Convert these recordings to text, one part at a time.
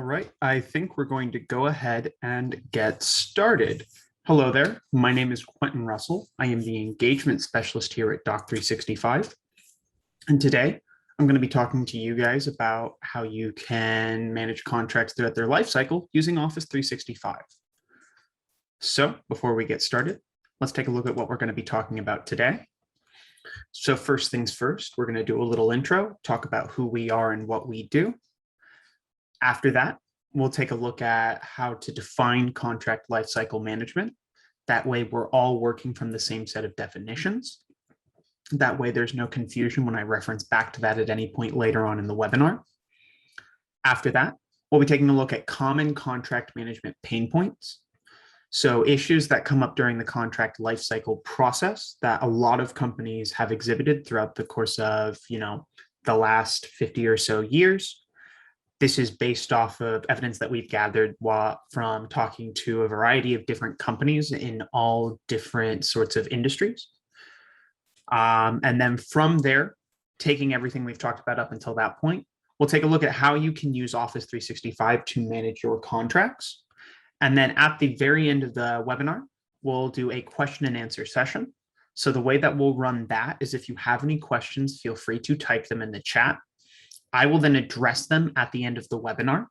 right, I think we're going to go ahead and get started. Hello there, my name is Quentin Russell. I am the engagement specialist here at Doc365. And today I'm going to be talking to you guys about how you can manage contracts throughout their life cycle using Office 365. So before we get started, let's take a look at what we're going to be talking about today. So first things first, we're going to do a little intro, talk about who we are and what we do. After that, we'll take a look at how to define contract lifecycle management. That way, we're all working from the same set of definitions. That way, there's no confusion when I reference back to that at any point later on in the webinar. After that, we'll be taking a look at common contract management pain points. So issues that come up during the contract lifecycle process that a lot of companies have exhibited throughout the course of, the last 50 or so years. This is based off of evidence that we've gathered from talking to a variety of different companies in all different sorts of industries. And then from there, taking everything we've talked about up until that point, we'll take a look at how you can use Office 365 to manage your contracts. And then at the very end of the webinar, we'll do a question and answer session. So the way that we'll run that is if you have any questions, feel free to type them in the chat. I will then address them at the end of the webinar.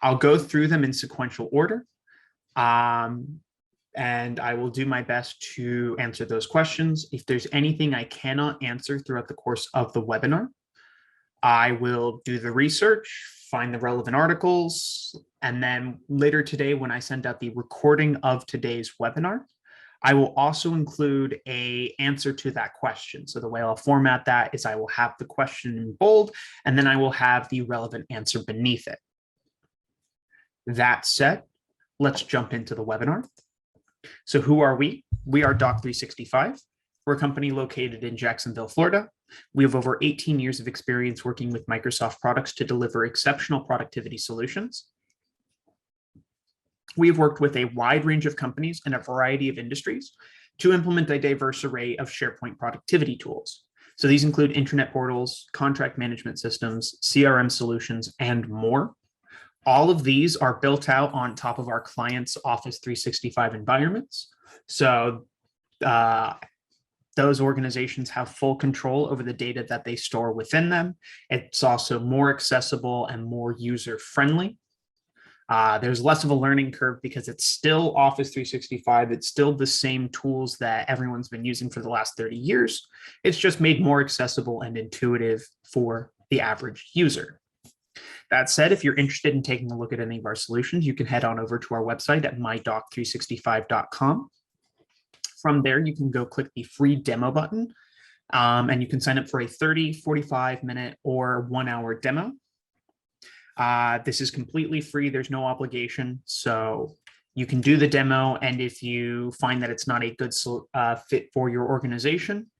I'll go through them in sequential order, and I will do my best to answer those questions. If there's anything I cannot answer throughout the course of the webinar, I will do the research, find the relevant articles, and then later today when I send out the recording of today's webinar, I will also include an answer to that question. So the way I'll format that is I will have the question in bold, and then I will have the relevant answer beneath it. That said, let's jump into the webinar. So who are we? We are Doc365. We're a company located in Jacksonville, Florida. We have over 18 years of experience working with Microsoft products to deliver exceptional productivity solutions. We have worked with a wide range of companies in a variety of industries to implement a diverse array of SharePoint productivity tools. So these include intranet portals, contract management systems, CRM solutions, and more. All of these are built out on top of our clients' Office 365 environments. So those organizations have full control over the data that they store within them. It's also more accessible and more user-friendly. There's less of a learning curve because it's still Office 365. It's still the same tools that everyone's been using for the last 30 years. It's just made more accessible and intuitive for the average user. That said, if you're interested in taking a look at any of our solutions, you can head on over to our website at mydoc365.com. From there, you can go click the free demo button, and you can sign up for a 30, 45-minute, or 1-hour demo. This is completely free. There's no obligation. So you can do the demo. And if you find that it's not a good fit for your organization,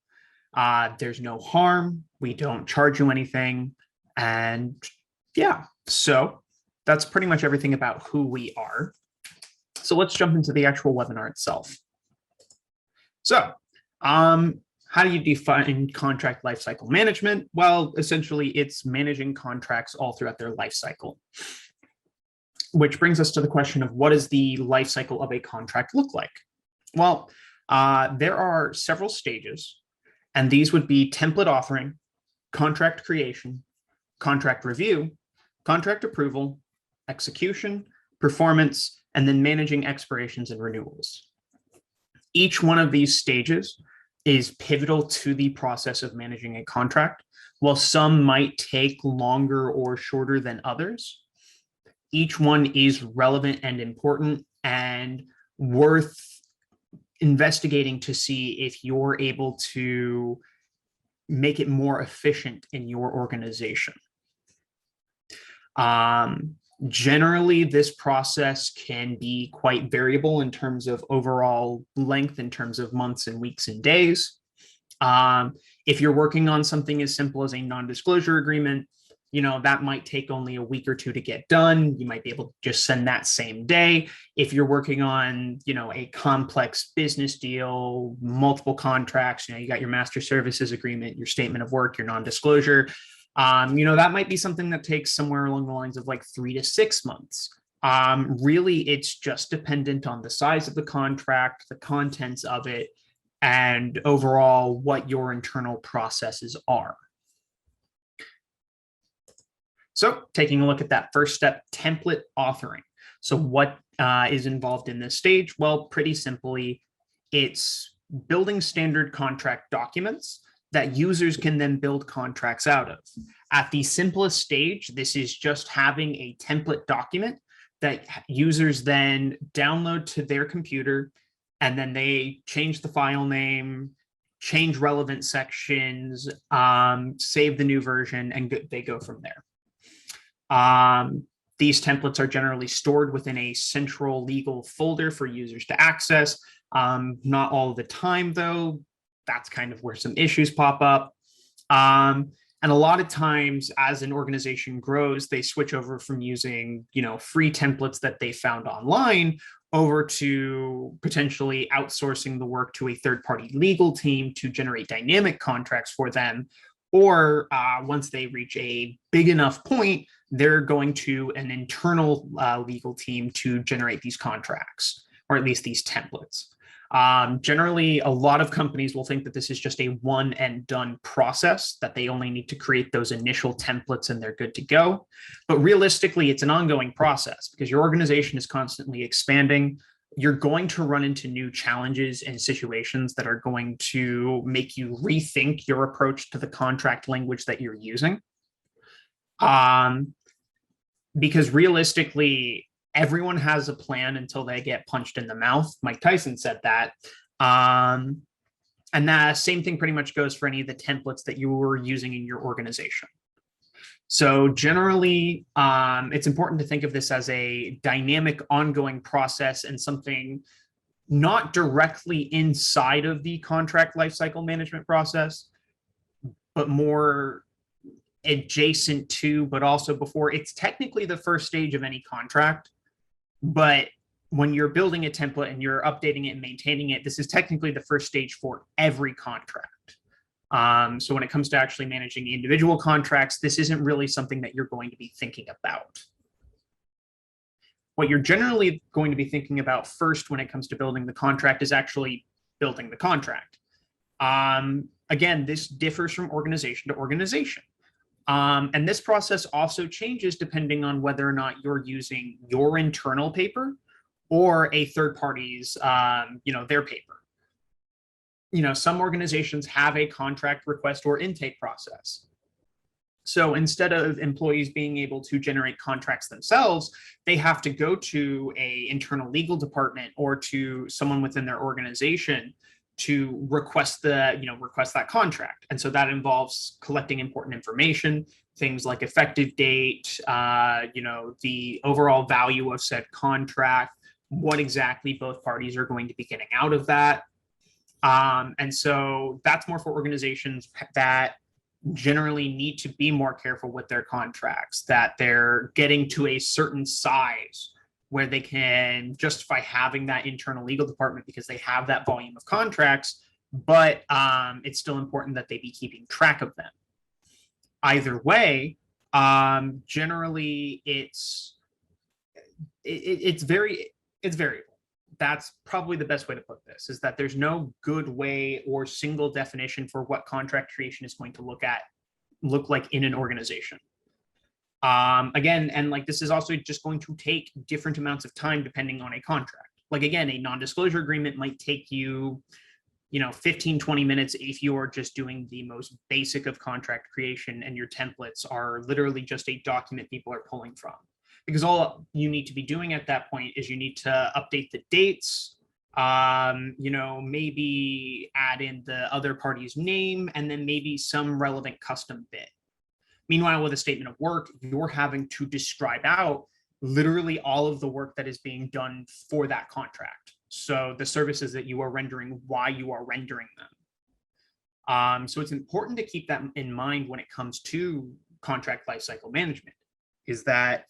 there's no harm. We don't charge you anything. And yeah, so that's pretty much everything about who we are. So let's jump into the actual webinar itself. So, how do you define contract lifecycle management? Well, essentially, it's managing contracts all throughout their lifecycle, which brings us to the question of what does the lifecycle of a contract look like? Well, there are several stages, and these would be template authoring, contract creation, contract review, contract approval, execution, performance, and then managing expirations and renewals. Each one of these stages is pivotal to the process of managing a contract. While some might take longer or shorter than others, each one is relevant and important and worth investigating to see if you're able to make it more efficient in your organization. Generally, this process can be quite variable in terms of overall length, in terms of months and weeks and days. If you're working on something as simple as a non-disclosure agreement, that might take only a week or two to get done. You might be able to just send that same day. If you're working on, a complex business deal, multiple contracts, you got your master services agreement, your statement of work, your non-disclosure, That might be something that takes somewhere along the lines of like 3 to 6 months. Really, it's just dependent on the size of the contract, the contents of it, and overall what your internal processes are. So taking a look at that first step, template authoring. So what is involved in this stage? Well, pretty simply, it's building standard contract documents that users can then build contracts out of. At the simplest stage, this is just having a template document that users then download to their computer, and then they change the file name, change relevant sections, save the new version, and they go from there. These templates are generally stored within a central legal folder for users to access. Not all the time, though. That's kind of where some issues pop up. And a lot of times as an organization grows, they switch over from using, free templates that they found online over to potentially outsourcing the work to a third-party legal team to generate dynamic contracts for them. Or once they reach a big enough point, they're going to an internal legal team to generate these contracts, or at least these templates. Generally, a lot of companies will think that this is just a one and done process, that they only need to create those initial templates and they're good to go. But realistically, it's an ongoing process because your organization is constantly expanding. You're going to run into new challenges and situations that are going to make you rethink your approach to the contract language that you're using. Because realistically, everyone has a plan until they get punched in the mouth. Mike Tyson said that. And the same thing pretty much goes for any of the templates that you were using in your organization. So generally, it's important to think of this as a dynamic, ongoing process and something not directly inside of the contract lifecycle management process, but more adjacent to, but also before. It's technically the first stage of any contract, but when you're building a template and you're updating it and maintaining it, this is technically the first stage for every contract. So when it comes to actually managing individual contracts, this isn't really something that you're going to be thinking about. What you're generally going to be thinking about first when it comes to building the contract is actually building the contract. Again, this differs from organization to organization. And this process also changes depending on whether or not you're using your internal paper or a third party's, their paper. Some organizations have a contract request or intake process. So instead of employees being able to generate contracts themselves, they have to go to an internal legal department or to someone within their organization to request that contract. And so that involves collecting important information, things like effective date, the overall value of said contract, what exactly both parties are going to be getting out of that. And so that's more for organizations that generally need to be more careful with their contracts, that they're getting to a certain size where they can justify having that internal legal department because they have that volume of contracts, but it's still important that they be keeping track of them. Either way, generally it's variable. That's probably the best way to put this, is that there's no good way or single definition for what contract creation is going to look like in an organization. Again, and this is also just going to take different amounts of time depending on a contract. Again, a non-disclosure agreement might take you, 15, 20 minutes if you're just doing the most basic of contract creation and your templates are literally just a document people are pulling from. Because all you need to be doing at that point is you need to update the dates, maybe add in the other party's name, and then maybe some relevant custom bit. Meanwhile, with a statement of work, you're having to describe out literally all of the work that is being done for that contract. So the services that you are rendering, why you are rendering them. So it's important to keep that in mind when it comes to contract lifecycle management, is that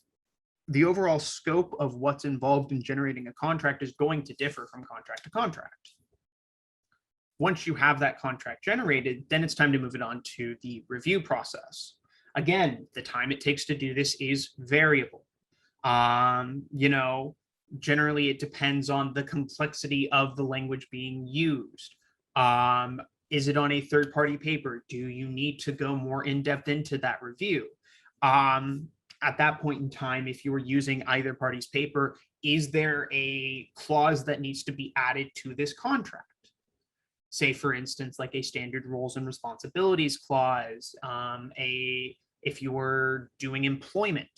the overall scope of what's involved in generating a contract is going to differ from contract to contract. Once you have that contract generated, then it's time to move it on to the review process. Again, the time it takes to do this is variable. You know, generally it depends on the complexity of the language being used. Is it on a third-party paper? Do you need to go more in-depth into that review? At that point in time, if you were using either party's paper, is there a clause that needs to be added to this contract? Say, for instance, like a standard roles and responsibilities clause, if you were doing employment.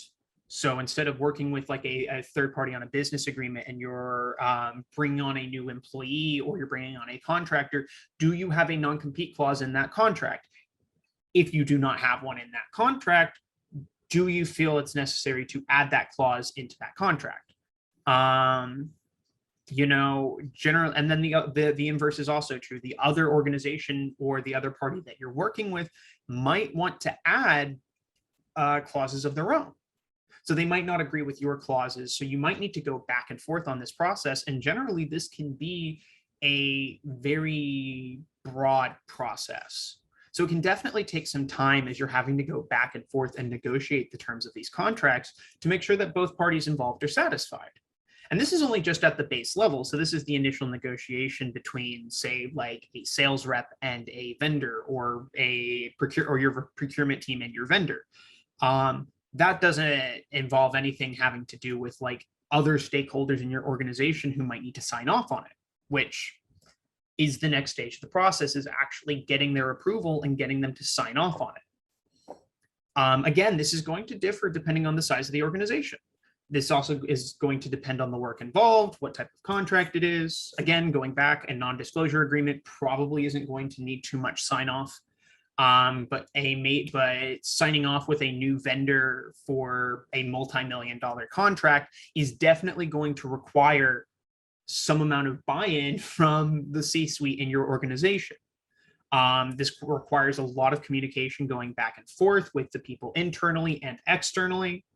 So instead of working with like a third party on a business agreement and you're bringing on a new employee or you're bringing on a contractor, do you have a non-compete clause in that contract? If you do not have one in that contract, do you feel it's necessary to add that clause into that contract? You know, generally, and then the inverse is also true. The other organization or the other party that you're working with might want to add clauses of their own. So they might not agree with your clauses. So you might need to go back and forth on this process. And generally, this can be a very broad process. So it can definitely take some time as you're having to go back and forth and negotiate the terms of these contracts to make sure that both parties involved are satisfied. And this is only just at the base level. So this is the initial negotiation between, say, like a sales rep and a vendor, or your procurement team and your vendor. That doesn't involve anything having to do with like other stakeholders in your organization who might need to sign off on it, which is the next stage of the process, is actually getting their approval and getting them to sign off on it. Again, this is going to differ depending on the size of the organization. This also is going to depend on the work involved, what type of contract it is. Again, going back, a non-disclosure agreement probably isn't going to need too much sign off. But signing off with a new vendor for a multi-million-dollar contract is definitely going to require some amount of buy-in from the C-suite in your organization. This requires a lot of communication going back and forth with the people internally and externally.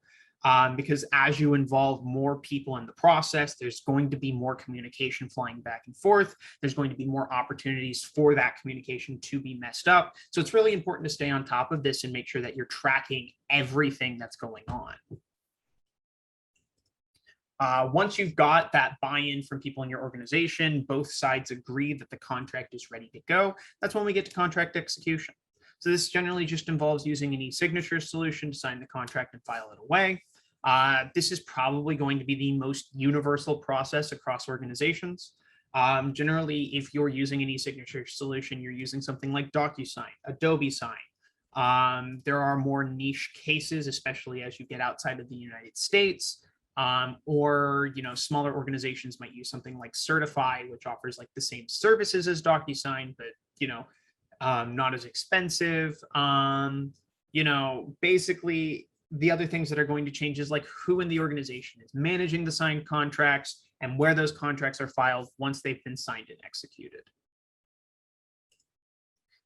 Because as you involve more people in the process, there's going to be more communication flying back and forth. There's going to be more opportunities for that communication to be messed up. So it's really important to stay on top of this and make sure that you're tracking everything that's going on. Once you've got that buy-in from people in your organization, both sides agree that the contract is ready to go, that's when we get to contract execution. So this generally just involves using an e-signature solution to sign the contract and file it away. This is probably going to be the most universal process across organizations. Generally, if you're using an e-signature solution, you're using something like DocuSign, Adobe Sign. There are more niche cases, especially as you get outside of the United States. Or, you know, smaller organizations might use something like Certify, which offers like the same services as DocuSign, but, you know, not as expensive. You know, basically the other things that are going to change is like who in the organization is managing the signed contracts and where those contracts are filed once they've been signed and executed.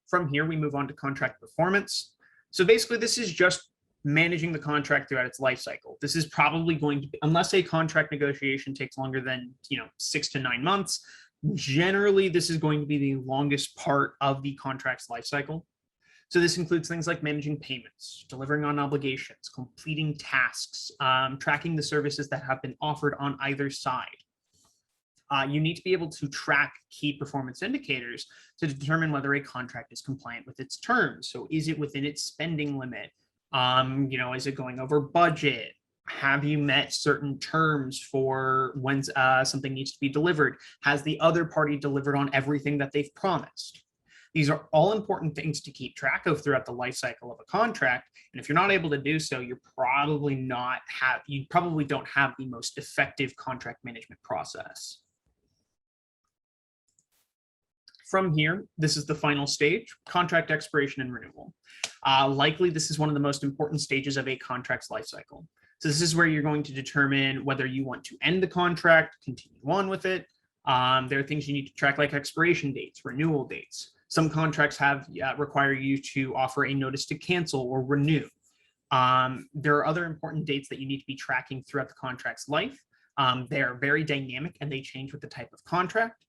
From here, we move on to contract performance. So basically, this is just managing the contract throughout its life cycle. This is probably going to be, unless a contract negotiation takes longer than, you know, 6 to 9 months, generally, this is going to be the longest part of the contract's life cycle. So this includes things like managing payments, delivering on obligations, completing tasks, tracking the services that have been offered on either side. You need to be able to track key performance indicators to determine whether a contract is compliant with its terms. So is it within its spending limit? You know, is it going over budget? Have you met certain terms for when something needs to be delivered? Has the other party delivered on everything that they've promised? These are all important things to keep track of throughout the life cycle of a contract. And if you're not able to do so, you probably don't have the most effective contract management process. From here, this is the final stage, contract expiration and renewal. Likely, this is one of the most important stages of a contract's life cycle. So this is where you're going to determine whether you want to end the contract, continue on with it. There are things you need to track like expiration dates, renewal dates. Some contracts require you to offer a notice to cancel or renew. There are other important dates that you need to be tracking throughout the contract's life. They are very dynamic and they change with the type of contract.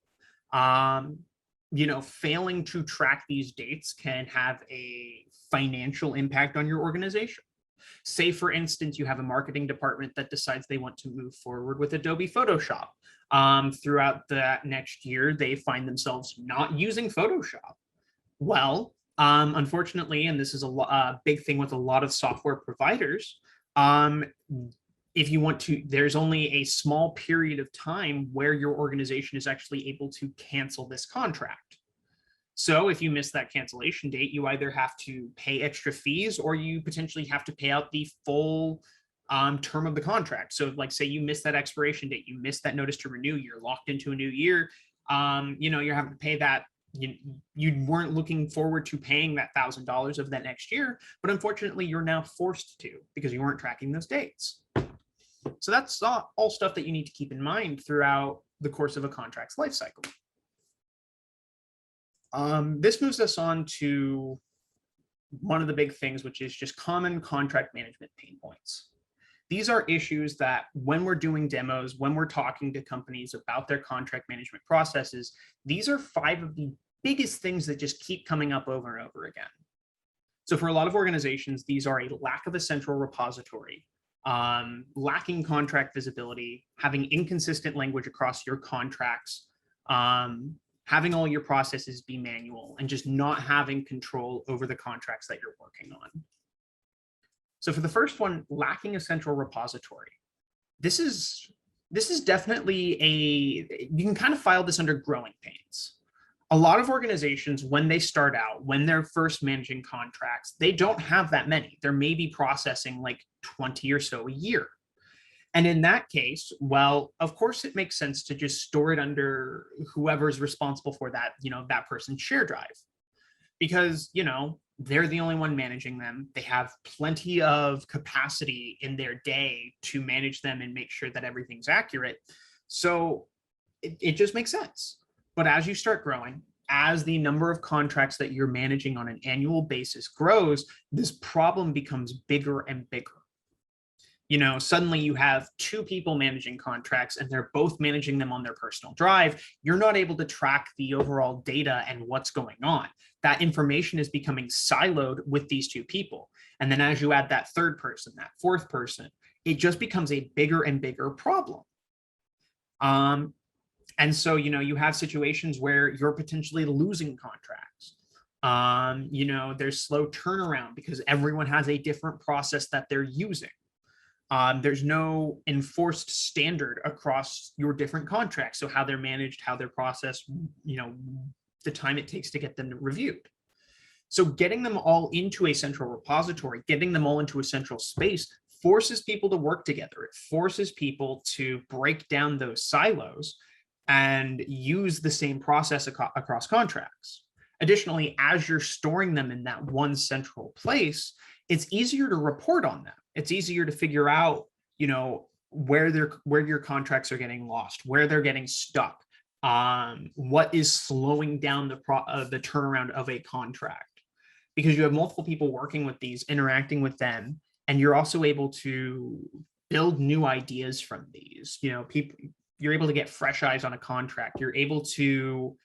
failing to track these dates can have a financial impact on your organization. Say, for instance, you have a marketing department that decides they want to move forward with Adobe Photoshop. Throughout that next year, they find themselves not using Photoshop. Well, unfortunately, and this is a big thing with a lot of software providers, if you want to, there's only a small period of time where your organization is actually able to cancel this contract. So if you miss that cancellation date, you either have to pay extra fees or you potentially have to pay out the full term of the contract. So like, say you miss that expiration date, you miss that notice to renew, you're locked into a new year, you're having to pay that. You weren't looking forward to paying that $1,000 of that next year, but unfortunately you're now forced to because you weren't tracking those dates. So that's all stuff that you need to keep in mind throughout the course of a contract's life cycle. This moves us on to one of the big things, which is just common contract management pain points. These are issues that when we're doing demos, when we're talking to companies about their contract management processes, these are 5 of the biggest things that just keep coming up over and over again. So for a lot of organizations, these are a lack of a central repository, lacking contract visibility, having inconsistent language across your contracts, having all your processes be manual, and just not having control over the contracts that you're working on. So for the first one, lacking a central repository. This is definitely you can kind of file this under growing pains. A lot of organizations, when they start out, when they're first managing contracts, they don't have that many. They're maybe processing like 20 or so a year. And in that case, well, of course, it makes sense to just store it under whoever's responsible for that, that person's share drive, because, they're the only one managing them. They have plenty of capacity in their day to manage them and make sure that everything's accurate. So it just makes sense. But as you start growing, as the number of contracts that you're managing on an annual basis grows, this problem becomes bigger and bigger. Suddenly you have 2 people managing contracts and they're both managing them on their personal drive. You're not able to track the overall data and what's going on. That information is becoming siloed with these 2 people. And then as you add that 3rd person, that 4th person, it just becomes a bigger and bigger problem. And so, you have situations where you're potentially losing contracts. There's slow turnaround because everyone has a different process that they're using. There's no enforced standard across your different contracts. So how they're managed, how they're processed, the time it takes to get them reviewed. So getting them all into a central repository, getting them all into a central space forces people to work together. It forces people to break down those silos and use the same process across contracts. Additionally, as you're storing them in that one central place, it's easier to report on them. It's easier to figure out, where your contracts are getting lost, where they're getting stuck, what is slowing down the turnaround of a contract, because you have multiple people working with these, interacting with them, and you're also able to build new ideas from these. You're able to get fresh eyes on a contract. You're able to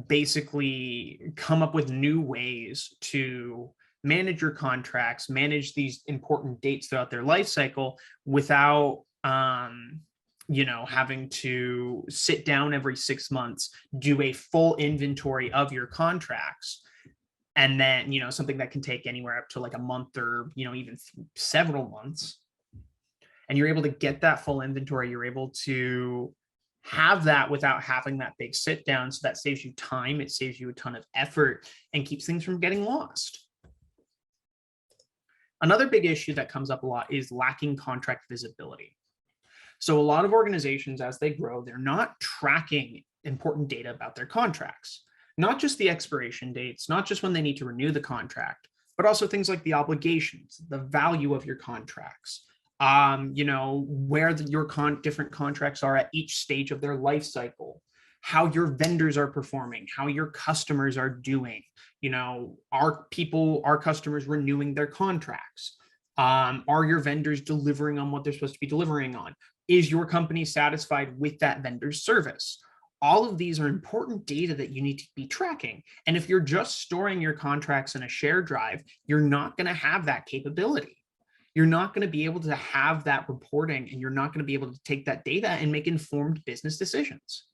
basically come up with new ways to manage your contracts, manage these important dates throughout their life cycle without, having to sit down every 6 months, do a full inventory of your contracts. And then, something that can take anywhere up to like a month or, even several months. And you're able to get that full inventory. You're able to have that without having that big sit down. So that saves you time. It saves you a ton of effort and keeps things from getting lost. Another big issue that comes up a lot is lacking contract visibility. So a lot of organizations, as they grow, they're not tracking important data about their contracts, not just the expiration dates, not just when they need to renew the contract, but also things like the obligations, the value of your contracts, where your different contracts are at each stage of their life cycle, how your vendors are performing, how your customers are doing. Are customers renewing their contracts? Are your vendors delivering on what they're supposed to be delivering on? Is your company satisfied with that vendor's service? All of these are important data that you need to be tracking. And if you're just storing your contracts in a shared drive, you're not going to have that capability. You're not going to be able to have that reporting, and you're not going to be able to take that data and make informed business decisions.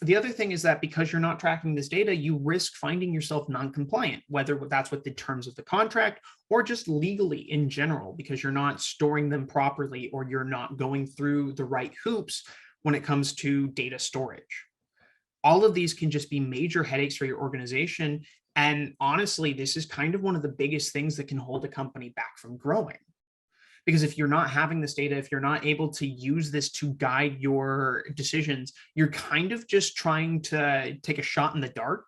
The other thing is that because you're not tracking this data, you risk finding yourself non-compliant, whether that's with the terms of the contract or just legally in general, because you're not storing them properly or you're not going through the right hoops when it comes to data storage. All of these can just be major headaches for your organization. And honestly, this is kind of one of the biggest things that can hold a company back from growing. Because if you're not having this data, if you're not able to use this to guide your decisions, you're kind of just trying to take a shot in the dark,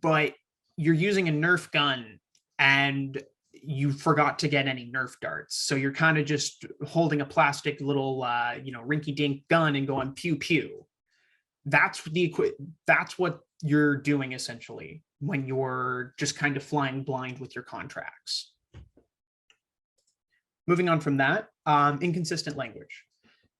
but you're using a Nerf gun and you forgot to get any Nerf darts. So you're kind of just holding a plastic little, rinky-dink gun and going pew pew. That's what you're doing essentially when you're just kind of flying blind with your contracts. Moving on from that, inconsistent language.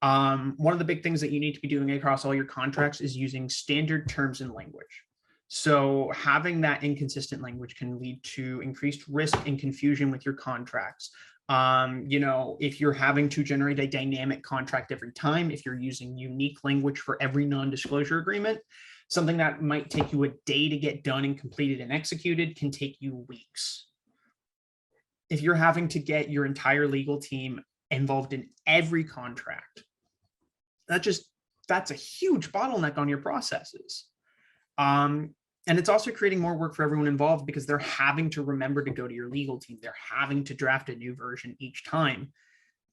One of the big things that you need to be doing across all your contracts is using standard terms and language. So having that inconsistent language can lead to increased risk and confusion with your contracts. If you're having to generate a dynamic contract every time, if you're using unique language for every non-disclosure agreement, something that might take you a day to get done and completed and executed can take you weeks. If you're having to get your entire legal team involved in every contract, that's a huge bottleneck on your processes. And it's also creating more work for everyone involved because they're having to remember to go to your legal team. They're having to draft a new version each time.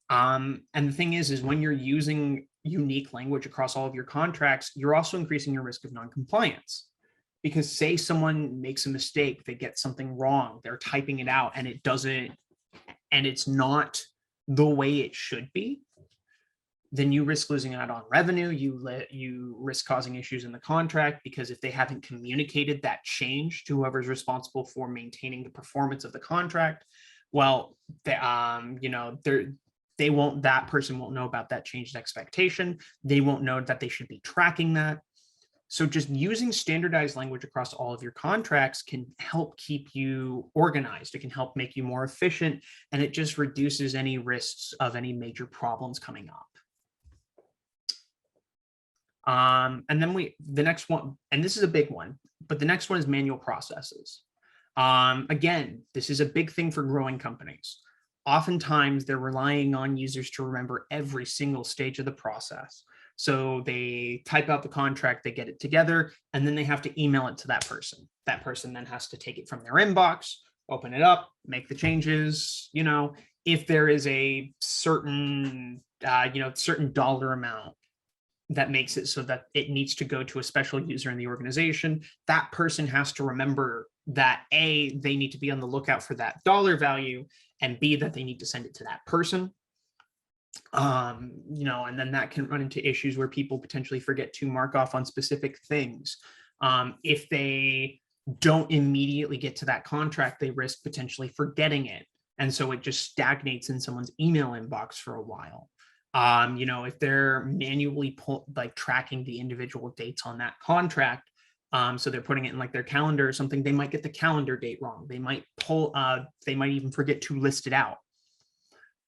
And the thing is when you're using unique language across all of your contracts, you're also increasing your risk of non-compliance. Because say someone makes a mistake, they get something wrong, they're typing it out and it's not the way it should be, then you risk losing out on revenue. You risk causing issues in the contract, because if they haven't communicated that change to whoever's responsible for maintaining the performance of the contract, well, that person won't know about that changed expectation. They won't know that they should be tracking that. So just using standardized language across all of your contracts can help keep you organized. It can help make you more efficient, and it just reduces any risks of any major problems coming up. And then the next one, and this is a big one, but the next one is manual processes. Again, this is a big thing for growing companies. Oftentimes they're relying on users to remember every single stage of the process. So they type out the contract, they get it together, and then they have to email it to that person. That person then has to take it from their inbox, open it up, make the changes. If there is a certain dollar amount that makes it so that it needs to go to a special user in the organization, that person has to remember that A, they need to be on the lookout for that dollar value, and B, that they need to send it to that person. And then that can run into issues where people potentially forget to mark off on specific things. If they don't immediately get to that contract, they risk potentially forgetting it. And so it just stagnates in someone's email inbox for a while. If they're manually tracking the individual dates on that contract, so they're putting it in like their calendar or something, they might get the calendar date wrong. They might even forget to list it out.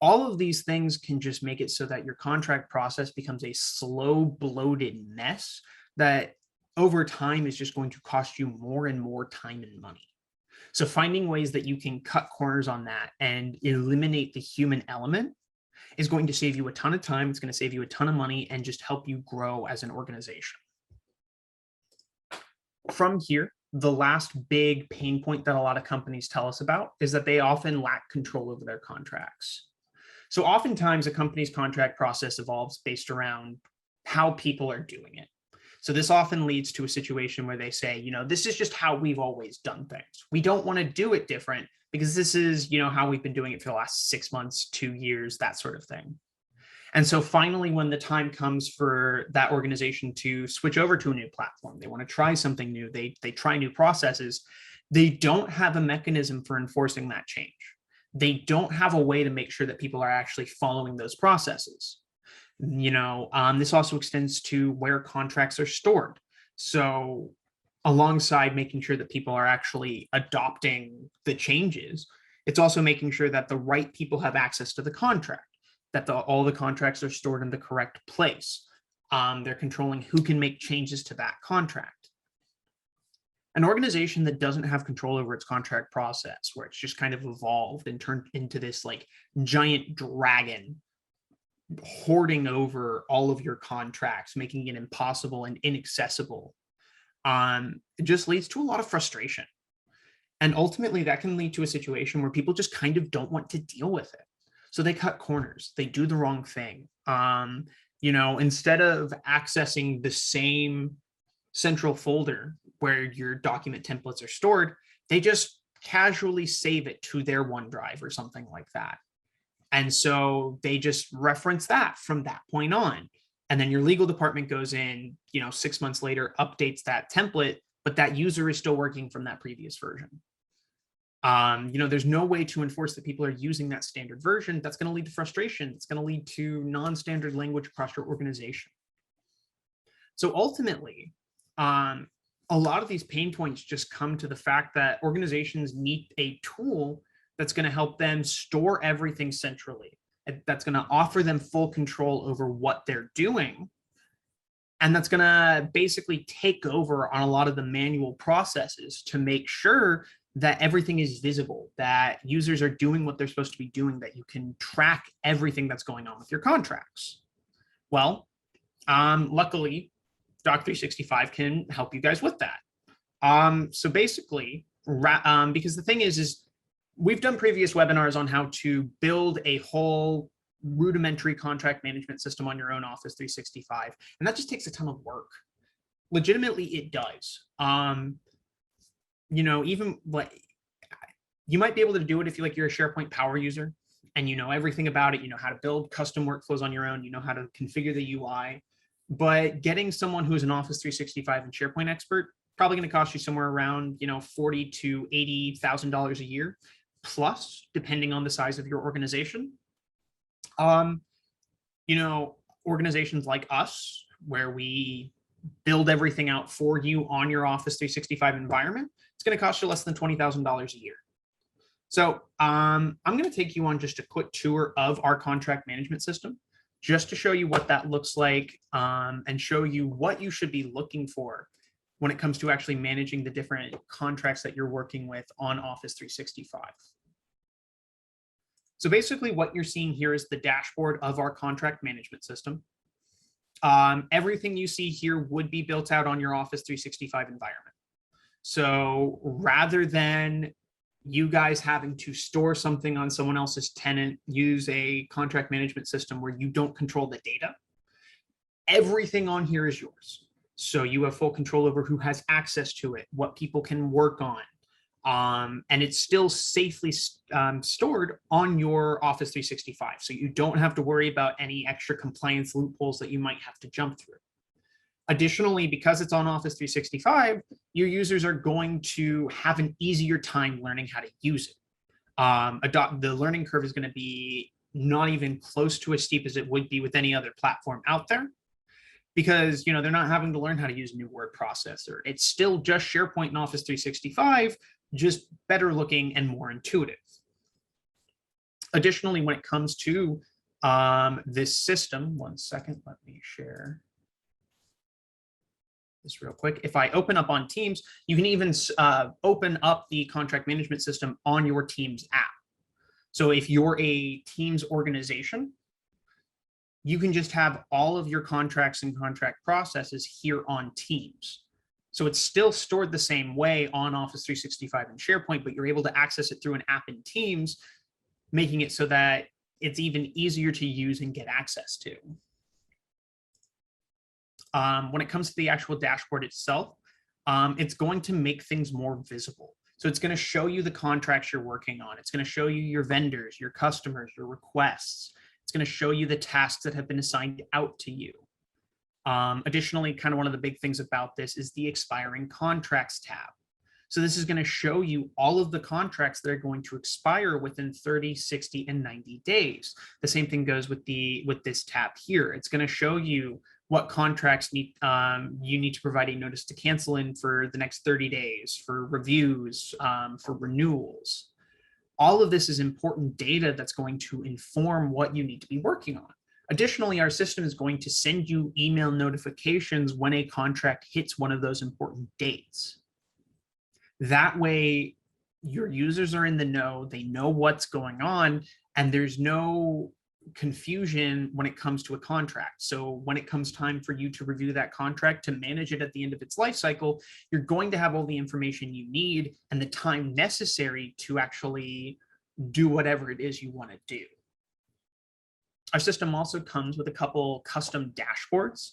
All of these things can just make it so that your contract process becomes a slow, bloated mess that over time is just going to cost you more and more time and money. So finding ways that you can cut corners on that and eliminate the human element is going to save you a ton of time. It's going to save you a ton of money and just help you grow as an organization. From here, the last big pain point that a lot of companies tell us about is that they often lack control over their contracts. So oftentimes a company's contract process evolves based around how people are doing it. So this often leads to a situation where they say, this is just how we've always done things. We don't want to do it different because this is, how we've been doing it for the last 6 months, 2 years, that sort of thing. And so finally, when the time comes for that organization to switch over to a new platform, they want to try something new, they try new processes, they don't have a mechanism for enforcing that change. They don't have a way to make sure that people are actually following those processes. This also extends to where contracts are stored. So alongside making sure that people are actually adopting the changes, it's also making sure that the right people have access to the contract, that all the contracts are stored in the correct place. They're controlling who can make changes to that contract. An organization that doesn't have control over its contract process, where it's just kind of evolved and turned into this like giant dragon hoarding over all of your contracts, making it impossible and inaccessible, it just leads to a lot of frustration. And ultimately that can lead to a situation where people just kind of don't want to deal with it. So they cut corners, they do the wrong thing. Instead of accessing the same central folder where your document templates are stored, they just casually save it to their OneDrive or something like that. And so they just reference that from that point on. And then your legal department goes in, 6 months later, updates that template, but that user is still working from that previous version. There's no way to enforce that people are using that standard version. That's going to lead to frustration. It's going to lead to non-standard language across your organization. So ultimately, a lot of these pain points just come to the fact that organizations need a tool that's going to help them store everything centrally, that's going to offer them full control over what they're doing, and that's going to basically take over on a lot of the manual processes to make sure that everything is visible, that users are doing what they're supposed to be doing, that you can track everything that's going on with your contracts. Well, luckily, Doc 365 can help you guys with that. So basically, because the thing is we've done previous webinars on how to build a whole rudimentary contract management system on your own Office 365, and that just takes a ton of work. Legitimately, it does. Even like you might be able to do it if you're a SharePoint power user and you know everything about it, you know how to build custom workflows on your own, you know how to configure the UI. But getting someone who's an Office 365 and SharePoint expert probably going to cost you somewhere around $40,000 to $80,000 a year, plus, depending on the size of your organization. Organizations like us, where we build everything out for you on your Office 365 environment, it's going to cost you less than $20,000 a year. So I'm going to take you on just a quick tour of our contract management system, just to show you what that looks like, and show you what you should be looking for when it comes to actually managing the different contracts that you're working with on Office 365. So basically what you're seeing here is the dashboard of our contract management system. Everything you see here would be built out on your Office 365 environment. So rather than you guys having to store something on someone else's tenant, use a contract management system where you don't control the data, everything on here is yours. So you have full control over who has access to it, what people can work on, and it's still safely stored on your Office 365. So you don't have to worry about any extra compliance loopholes that you might have to jump through. Additionally, because it's on Office 365, your users are going to have an easier time learning how to use it. The learning curve is going to be not even close to as steep as it would be with any other platform out there, because they're not having to learn how to use a new word processor. It's still just SharePoint and Office 365, just better looking and more intuitive. Additionally, when it comes to this system, one second, let me share this real quick. If I open up on Teams, you can even open up the contract management system on your Teams app. So if you're a Teams organization, you can just have all of your contracts and contract processes here on Teams. So it's still stored the same way on Office 365 and SharePoint, but you're able to access it through an app in Teams, making it so that it's even easier to use and get access to. When it comes to the actual dashboard itself, it's going to make things more visible. So it's going to show you the contracts you're working on. It's going to show you your vendors, your customers, your requests. It's going to show you the tasks that have been assigned out to you. Additionally, kind of one of the big things about this is the expiring contracts tab. So this is going to show you all of the contracts that are going to expire within 30, 60, and 90 days. The same thing goes with this tab here. It's going to show you what contracts you need to provide a notice to cancel in for the next 30 days, for reviews, for renewals. All of this is important data that's going to inform what you need to be working on. Additionally, our system is going to send you email notifications when a contract hits one of those important dates. That way, your users are in the know, they know what's going on, and there's no confusion when it comes to a contract. So when it comes time for you to review that contract, to manage it at the end of its life cycle, you're going to have all the information you need and the time necessary to actually do whatever it is you want to do. Our system also comes with a couple custom dashboards.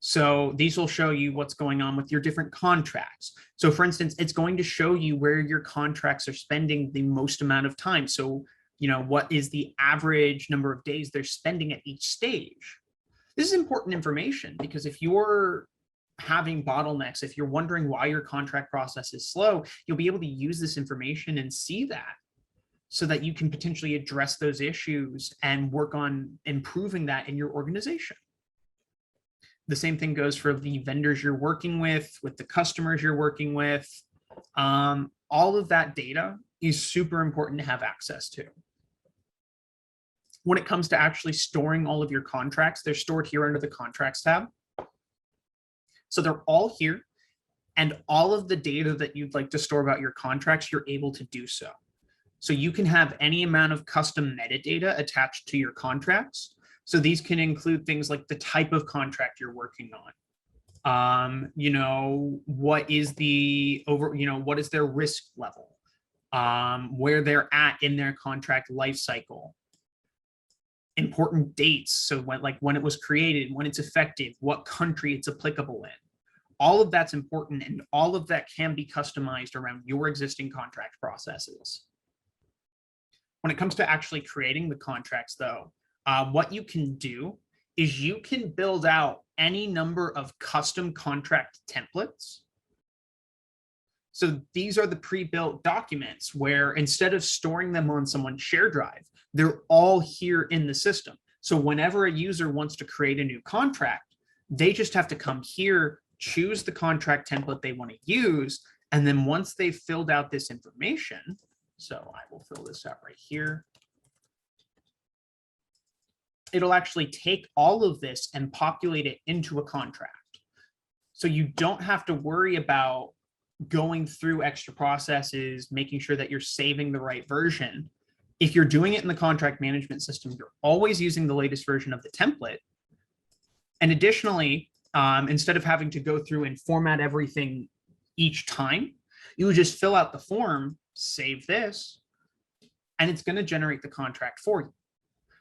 So these will show you what's going on with your different contracts. So for instance, it's going to show you where your contracts are spending the most amount of time. So, what is the average number of days they're spending at each stage? This is important information because if you're having bottlenecks, if you're wondering why your contract process is slow, you'll be able to use this information and see that so that you can potentially address those issues and work on improving that in your organization. The same thing goes for the vendors you're working with the customers you're working with. All of that data is super important to have access to. When it comes to actually storing all of your contracts, they're stored here under the Contracts tab. So they're all here, and all of the data that you'd like to store about your contracts, you're able to do so. So you can have any amount of custom metadata attached to your contracts. So these can include things like the type of contract you're working on. What is what is their risk level? Where they're at in their contract life cycle. Important dates. So when it was created, when it's effective, what country it's applicable in. All of that's important, and all of that can be customized around your existing contract processes. When it comes to actually creating the contracts, though, what you can do is you can build out any number of custom contract templates. So these are the pre-built documents where instead of storing them on someone's share drive, they're all here in the system. So whenever a user wants to create a new contract, they just have to come here, choose the contract template they want to use, and then once they've filled out this information, so I will fill this out right here, it'll actually take all of this and populate it into a contract. So you don't have to worry about going through extra processes, making sure that you're saving the right version. If you're doing it in the contract management system, you're always using the latest version of the template. And additionally, instead of having to go through and format everything each time, you would just fill out the form, save this, and it's going to generate the contract for you.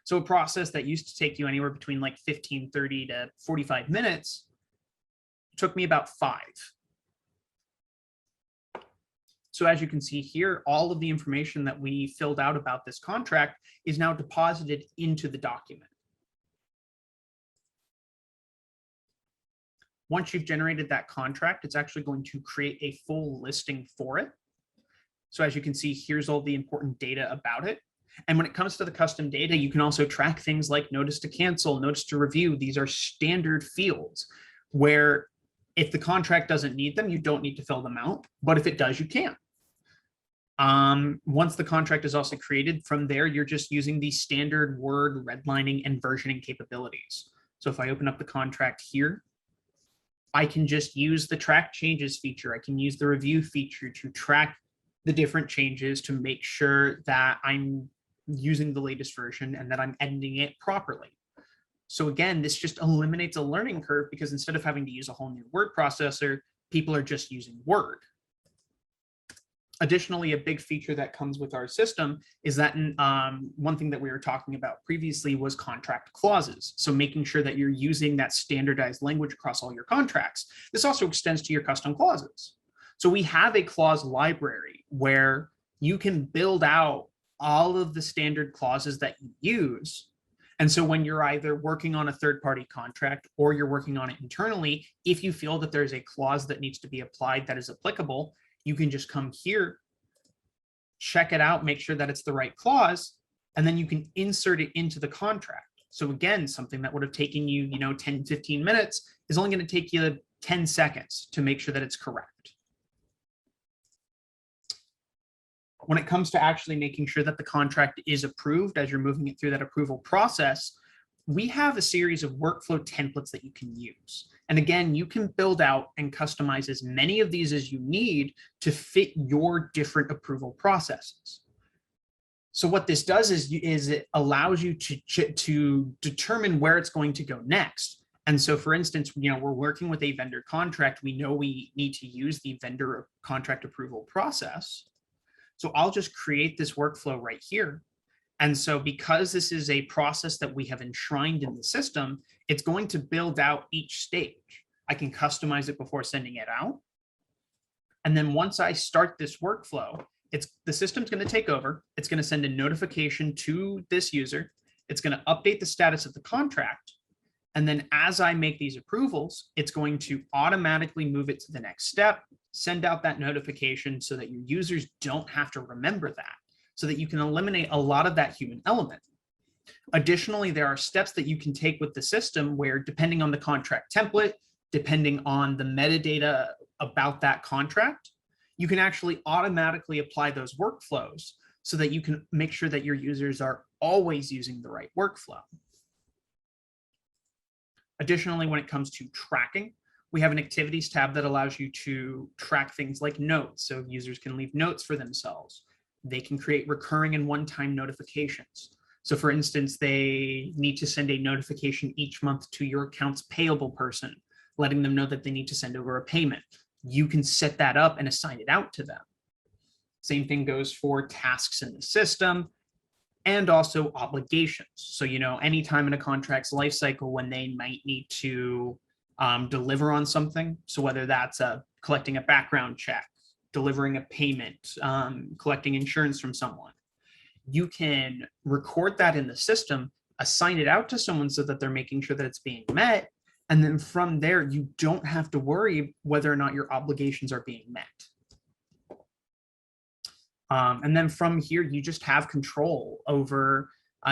So a process that used to take you anywhere between like 15, 30 to 45 minutes took me about 5. So as you can see here, all of the information that we filled out about this contract is now deposited into the document. Once you've generated that contract, it's actually going to create a full listing for it. So as you can see, here's all the important data about it. And when it comes to the custom data, you can also track things like notice to cancel, notice to review. These are standard fields where if the contract doesn't need them, you don't need to fill them out. But if it does, you can. Once the contract is also created, from there, you're just using the standard Word redlining and versioning capabilities. So if I open up the contract here, I can just use the track changes feature. I can use the review feature to track the different changes to make sure that I'm using the latest version and that I'm editing it properly. So again, this just eliminates a learning curve because instead of having to use a whole new word processor, people are just using Word. Additionally, a big feature that comes with our system is that one thing that we were talking about previously was contract clauses. So making sure that you're using that standardized language across all your contracts. This also extends to your custom clauses. So we have a clause library where you can build out all of the standard clauses that you use. And so when you're either working on a third-party contract or you're working on it internally, if you feel that there's a clause that needs to be applied that is applicable, You can just come here, check it out, make sure that it's the right clause, and then you can insert it into the contract. So again, something that would have taken you, 10, 15 minutes is only going to take you 10 seconds to make sure that it's correct. When it comes to actually making sure that the contract is approved as you're moving it through that approval process, we have a series of workflow templates that you can use. And again, you can build out and customize as many of these as you need to fit your different approval processes. So what this does is it allows you to determine where it's going to go next. And so, for instance, we're working with a vendor contract. We know we need to use the vendor contract approval process. So I'll just create this workflow right here. And so because this is a process that we have enshrined in the system, it's going to build out each stage. I can customize it before sending it out. And then once I start this workflow, the system's going to take over. It's going to send a notification to this user. It's going to update the status of the contract. And then as I make these approvals, it's going to automatically move it to the next step, send out that notification so that your users don't have to remember that, so that you can eliminate a lot of that human element. Additionally, there are steps that you can take with the system where, depending on the contract template, depending on the metadata about that contract, you can actually automatically apply those workflows so that you can make sure that your users are always using the right workflow. Additionally, when it comes to tracking, we have an activities tab that allows you to track things like notes. So users can leave notes for themselves. They can create recurring and one-time notifications. So for instance, they need to send a notification each month to your accounts payable person, letting them know that they need to send over a payment. You can set that up and assign it out to them. Same thing goes for tasks in the system and also obligations. So, anytime in a contract's life cycle when they might need to deliver on something. So whether that's collecting a background check, delivering a payment, collecting insurance from someone, you can record that in the system, assign it out to someone so that they're making sure that it's being met. And then from there, you don't have to worry whether or not your obligations are being met. And then from here, you just have control over,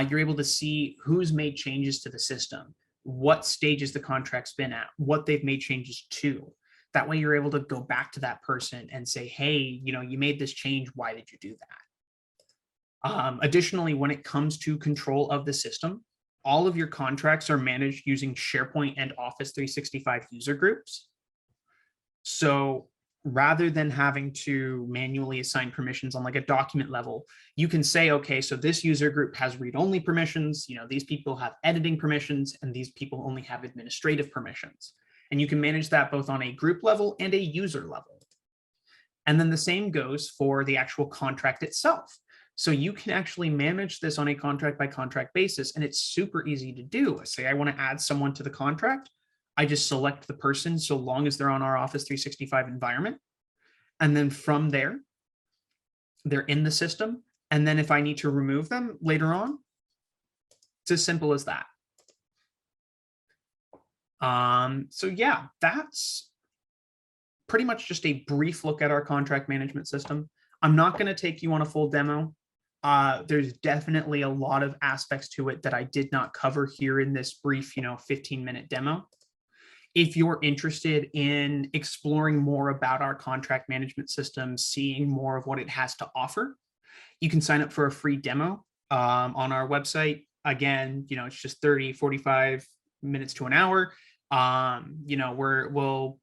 you're able to see who's made changes to the system, what stages the contract's been at, what they've made changes to. That way you're able to go back to that person and say, hey, you made this change, why did you do that? Additionally, when it comes to control of the system, all of your contracts are managed using SharePoint and Office 365 user groups. So rather than having to manually assign permissions on like a document level, you can say, okay, so this user group has read-only permissions, these people have editing permissions, and these people only have administrative permissions. And you can manage that both on a group level and a user level. And then the same goes for the actual contract itself. So you can actually manage this on a contract by contract basis, and it's super easy to do. Say I want to add someone to the contract, I just select the person so long as they're on our Office 365 environment. And then from there, they're in the system. And then if I need to remove them later on, it's as simple as that. So yeah, that's pretty much just a brief look at our contract management system. I'm not going to take you on a full demo. There's definitely a lot of aspects to it that I did not cover here in this brief, 15-minute demo. If you're interested in exploring more about our contract management system, seeing more of what it has to offer, you can sign up for a free demo on our website. Again, it's just 30, 45 minutes to an hour. We'll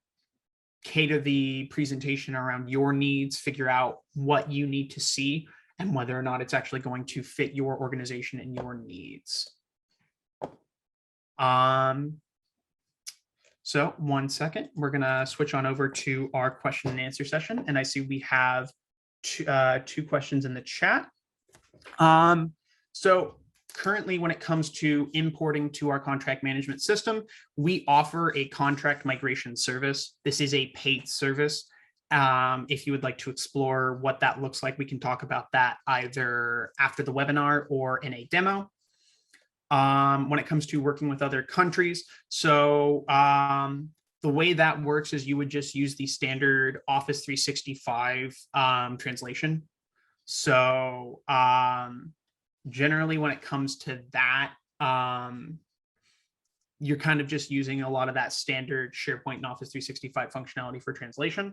cater the presentation around your needs, figure out what you need to see, and whether or not it's actually going to fit your organization and your needs. So 1 second, we're gonna switch on over to our question and answer session. And I see we have two questions in the chat. So currently, when it comes to importing to our contract management system, we offer a contract migration service. This is a paid service. If you would like to explore what that looks like, we can talk about that either after the webinar or in a demo. When it comes to working with other countries, so the way that works is you would just use the standard Office 365 translation. So generally when it comes to that, you're kind of just using a lot of that standard SharePoint and Office 365 functionality for translation.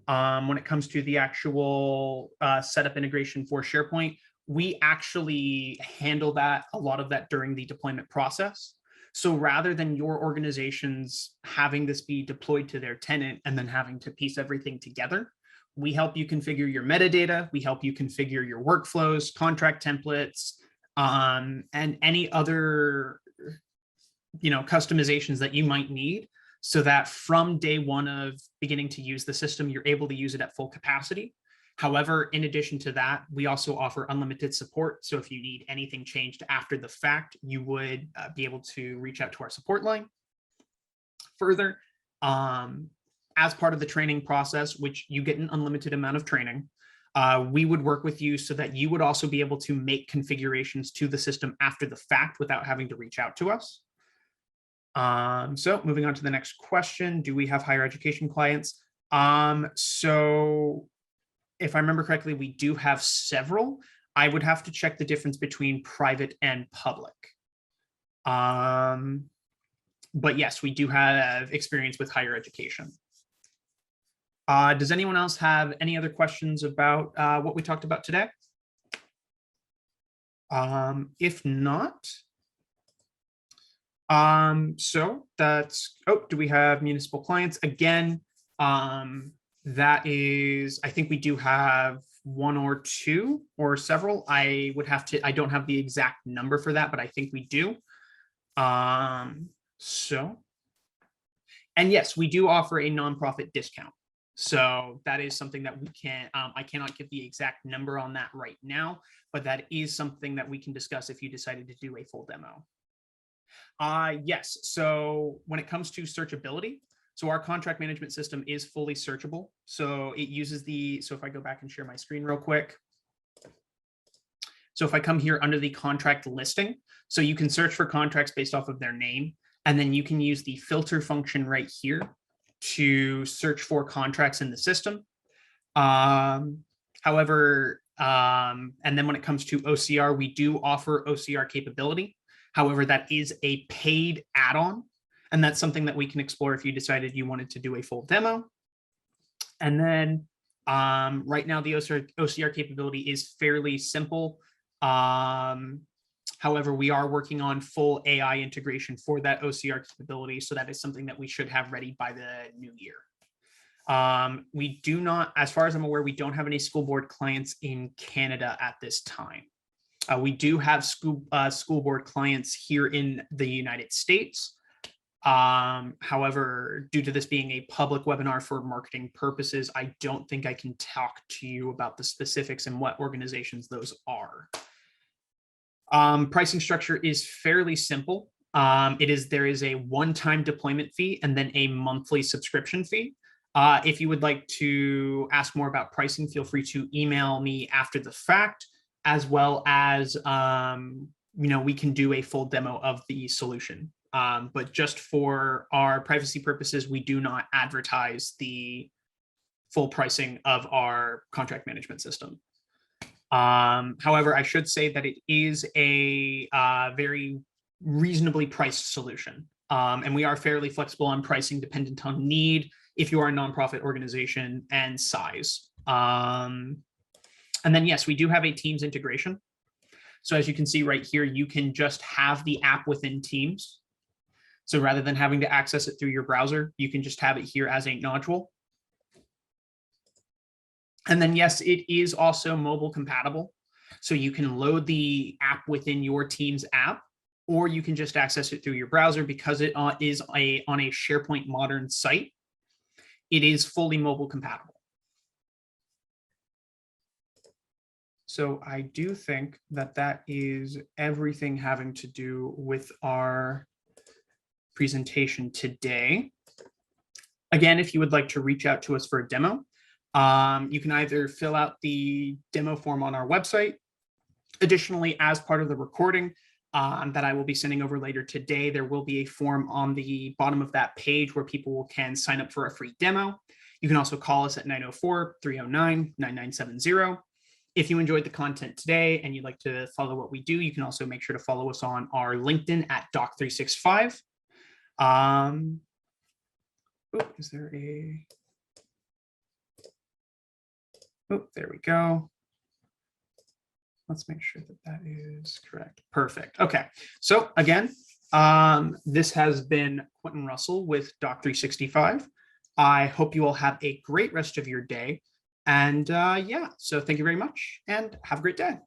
When it comes to the actual setup integration for SharePoint, we actually handle a lot of that during the deployment process. So rather than your organizations having this be deployed to their tenant and then having to piece everything together, we help you configure your metadata, we help you configure your workflows, contract templates, and any other customizations that you might need, so that from day one of beginning to use the system, you're able to use it at full capacity. However, in addition to that, we also offer unlimited support. So if you need anything changed after the fact, you would be able to reach out to our support line. Further, as part of the training process, which you get an unlimited amount of training, we would work with you so that you would also be able to make configurations to the system after the fact without having to reach out to us. So moving on to the next question, do we have higher education clients? So if I remember correctly, we do have several. I would have to check the difference between private and public. But yes, we do have experience with higher education. Does anyone else have any other questions about what we talked about today? If not, so that's, do we have municipal clients? Again, that is, I think we do have one or two or several. I don't have the exact number for that, but I think we do. And yes, we do offer a nonprofit discount. So that is something that we can, I cannot give the exact number on that right now, but that is something that we can discuss if you decided to do a full demo. Yes, so when it comes to searchability, so our contract management system is fully searchable. So it uses so if I go back and share my screen real quick. So if I come here under the contract listing, so you can search for contracts based off of their name, and then you can use the filter function right here to search for contracts in the system. However, and then when it comes to OCR, we do offer OCR capability. However, that is a paid add-on, and that's something that we can explore if you decided you wanted to do a full demo. And then right now, the OCR capability is fairly simple. However, we are working on full AI integration for that OCR capability, so that is something that we should have ready by the new year. We do not, as far as I'm aware, we don't have any school board clients in Canada at this time. We do have school board clients here in the United States. However, due to this being a public webinar for marketing purposes, I don't think I can talk to you about the specifics and what organizations those are. Pricing structure is fairly simple. There is a one-time deployment fee and then a monthly subscription fee. If you would like to ask more about pricing, feel free to email me after the fact, as well as, we can do a full demo of the solution. But just for our privacy purposes, we do not advertise the full pricing of our contract management system. However, I should say that it is a very reasonably priced solution. And we are fairly flexible on pricing dependent on need if you are a nonprofit organization and size. And then, yes, we do have a Teams integration. So as you can see right here, you can just have the app within Teams. So rather than having to access it through your browser, you can just have it here as a nodule. And then, yes, it is also mobile compatible. So you can load the app within your Teams app, or you can just access it through your browser because it is on a SharePoint modern site. It is fully mobile compatible. So I do think that that is everything having to do with our presentation today. Again, if you would like to reach out to us for a demo, you can either fill out the demo form on our website. Additionally, as part of the recording, that I will be sending over later today. There will be a form on the bottom of that page where people can sign up for a free demo. You can also call us at 904-309-9970. If you enjoyed the content today and you'd like to follow what we do, you can also make sure to follow us on our LinkedIn at Doc365. Is there a... Oh, there we go. Let's make sure that that is correct. Perfect. Okay. So again, this has been Quentin Russell with Doc365. I hope you all have a great rest of your day. And yeah, so thank you very much and have a great day.